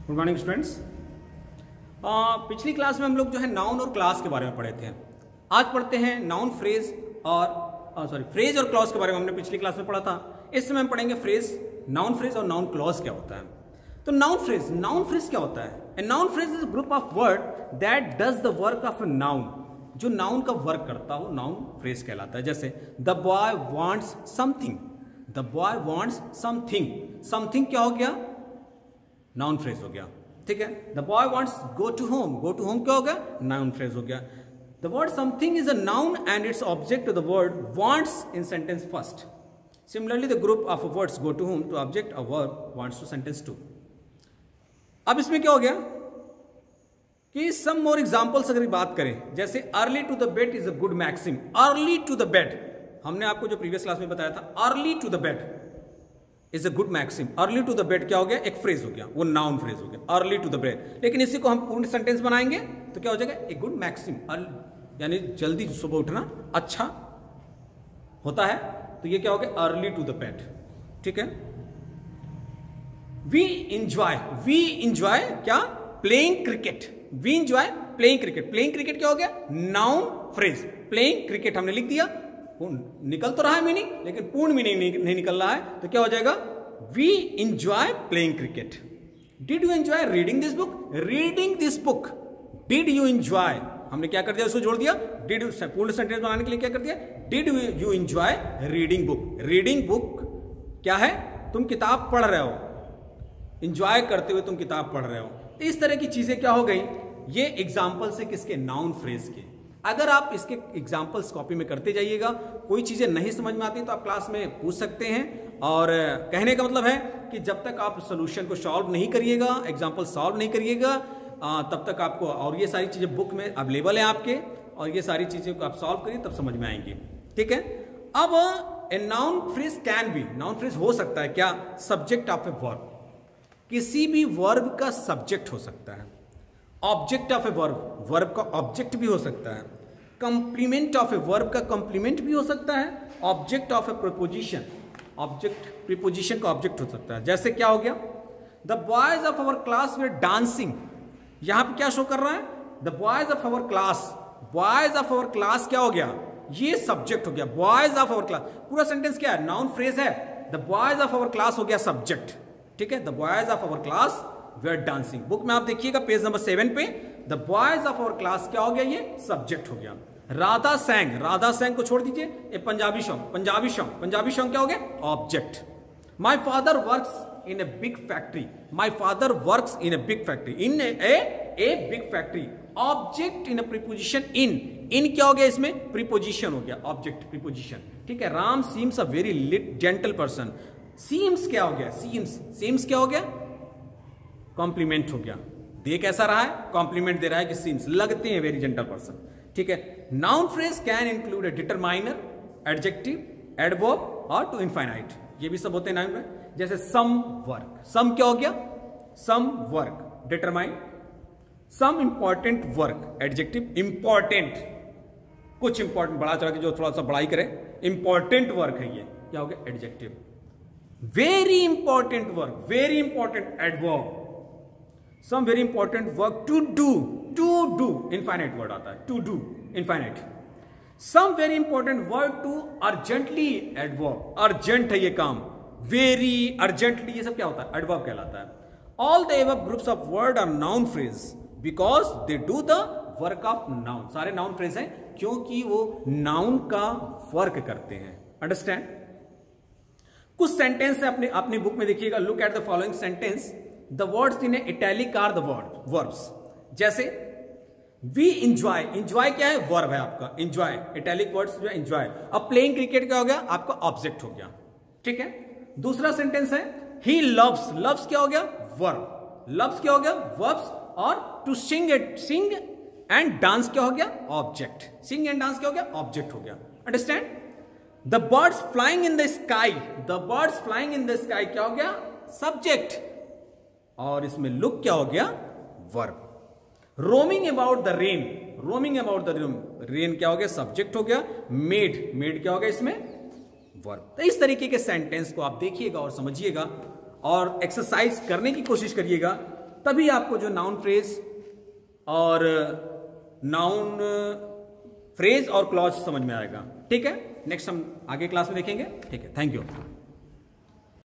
Good morning students. पिछली class में हम लोग जो है नाउन और क्लास के बारे में पढ़े थे। आज पढ़ते हैं नाउन फ्रेज और फ्रेज और क्लॉज के बारे में हमने पिछली क्लास में पढ़ा था। इस समय हम पढ़ेंगे नाउन फ्रेज और नाउन क्लॉज क्या होता है। तो नाउन फ्रेज क्या होता है? A noun phrase is group of word that does the work of a noun. जो नाउन का वर्क करता हो नाउन फ्रेज कहलाता है। जैसे the boy wants something, the boy wants something, something क्या हो गया? नाउन फ्रेज हो गया। ठीक है। The boy wants go to home, go to home क्या हो गया? नाउन फ्रेज हो गया। The word something is a noun and it's object to the word wants in sentence first. Similarly the group of words go to home to object a verb wants to sentence two. अब इसमें क्या हो गया कि सम more examples अगर बात करें, जैसे early to the bed is a good maxim. Early to the bed हमने आपको जो प्रीवियस क्लास में बताया था, early to the bed is a good maxim. Early to the bed क्या हो गया? एक फ्रेज हो गया, वो नाउन फ्रेज हो गया, अर्ली टू द बेड। लेकिन इसी को हम पूर्ण सेंटेंस बनाएंगे तो क्या हो जाएगा? एक गुड मैक्सिम, यानी जल्दी सुबह उठना अच्छा होता है, तो ये क्या हो गया? Early to the bed. ठीक है। वी इंजॉय क्या? Playing cricket. We enjoy playing cricket. Playing cricket क्या हो गया? Noun phrase. प्लेइंग क्रिकेट हमने लिख दिया, निकल तो रहा है मीनिंग, लेकिन पूर्ण मीनिंग नहीं निकल रहा है, तो क्या हो जाएगा? We enjoy playing cricket. Did you enjoy reading this book? Reading this book. Did you enjoy, हमने क्या कर दिया? उसको जोड़ दिया। डिड, पूर्ण सेंटेंस बनाने के लिए क्या कर दिया? Did you enjoy reading book. Reading book क्या है? तुम किताब पढ़ रहे हो, इंजॉय करते हुए तुम किताब पढ़ रहे हो। तो इस तरह की चीजें क्या हो गई? ये एग्जाम्पल्स है किसके? नाउन फ्रेज के। अगर आप इसके एग्जाम्पल्स कॉपी में करते जाइएगा, कोई चीजें नहीं समझ में आती तो आप क्लास में पूछ सकते हैं। और कहने का मतलब है कि जब तक आप सोल्यूशन को सॉल्व नहीं करिएगा, एग्जाम्पल सॉल्व नहीं करिएगा, तब तक आपको, और ये सारी चीजें बुक में अवेलेबल है आपके, और ये सारी चीजें को आप सॉल्व करिए तब समझ में आएंगी। ठीक है। अब ए noun phrase can be, noun phrase हो सकता है क्या? सब्जेक्ट ऑफ ए वर्ब, किसी भी वर्ब का सब्जेक्ट हो सकता है। Object of a verb, verb का ऑब्जेक्ट भी हो सकता है। कंप्लीमेंट ऑफ ए वर्ब का कंप्लीमेंट भी हो सकता है। Object of A preposition, object preposition का ऑब्जेक्ट हो सकता है। जैसे क्या हो गया? The boys of our class way dancing. यहां पे क्या शो कर रहा है? The boys of our class. Boys of our class क्या हो गया? ये सब्जेक्ट हो गया। बॉयज ऑफ अवर क्लास, पूरा सेंटेंस क्या है? नाउन फ्रेज है। The boys of our class हो गया सब्जेक्ट। ठीक है। The boys of our class were dancing. Book में आप देखिएगा पेज नंबर 7 पे, the boys of our class क्या हो गया? ये सब्जेक्ट हो गया। राधा सैंग, राधा सैंग को छोड़ दीजिए, a Punjabi song, Punjabi song, Punjabi song क्या हो गया? Object. My father works in a big factory. My father works in a big factory, in a big factory. Object in a preposition in, in क्या हो गया? इसमें प्रीपोजिशन हो गया, ऑब्जेक्ट प्रीपोजिशन। ठीक है। Ram seems a very gentle person. Seems क्या हो गया? सीम्स क्या हो गया? कॉम्प्लीमेंट हो गया। दे कैसा रहा है? कॉम्प्लीमेंट दे रहा है कि सीम्स लगते हैं वेरी जेंटल पर्सन। ठीक है। Noun phrase can include A determiner, adjective, adverb और टू इनफाइनाइट। ये भी सब होते हैं नाउन में। जैसे सम वर्क, सम क्या हो गया? Some work, determine. Some important work, adjective, important, कुछ इंपॉर्टेंट, बड़ा चढ़ा के जो थोड़ा सा बड़ाई करे, इंपॉर्टेंट वर्क है ये, क्या हो गया? Adjective. Very important work, very important, adverb. Some very important work, to do, infinite word आता है, to do, infinite. Some very important work to urgently, adverb, urgent है ये काम। वेरी, अर्जेंटली, ये सब क्या होता है? एडवर्ब कहलाता है। All the above groups of word are noun phrase because they do the work of noun. सारे नाउन फ्रेज हैं क्योंकि वो नाउन का वर्क करते हैं। अंडरस्टैंड? कुछ सेंटेंस है अपनी बुक में देखिएगा। Look at the following sentence. The words in italic are the verbs. जैसे वी इंजॉय, इंजॉय क्या है? वर्ब है आपका, इंजॉय। इटैलिक वर्ड्स जो है इंजॉय। अब प्लेइंग क्रिकेट क्या हो गया? आपका ऑब्जेक्ट हो गया। ठीक है। दूसरा सेंटेंस है ही लव्स, लव्स क्या हो गया? वर्ब। लव्स क्या हो गया? वर्ब्स। और टू सिंग एंड डांस क्या हो गया? ऑब्जेक्ट। सिंग एंड डांस क्या हो गया? ऑब्जेक्ट हो गया। Understand? The birds flying in the sky, the birds flying in the sky क्या हो गया? सब्जेक्ट। और इसमें लुक क्या हो गया? Verb. Roaming about the rain, roaming about the rain क्या हो गया? सब्जेक्ट हो गया। मेड, मेड क्या हो गया इसमें? वर्ब। तो इस तरीके के सेंटेंस को आप देखिएगा और समझिएगा और एक्सरसाइज करने की कोशिश करिएगा तभी आपको जो नाउन फ्रेज और नाउन फ्रेज और क्लॉज समझ में आएगा। ठीक है, नेक्स्ट हम आगे क्लास में देखेंगे। ठीक है, थैंक यू।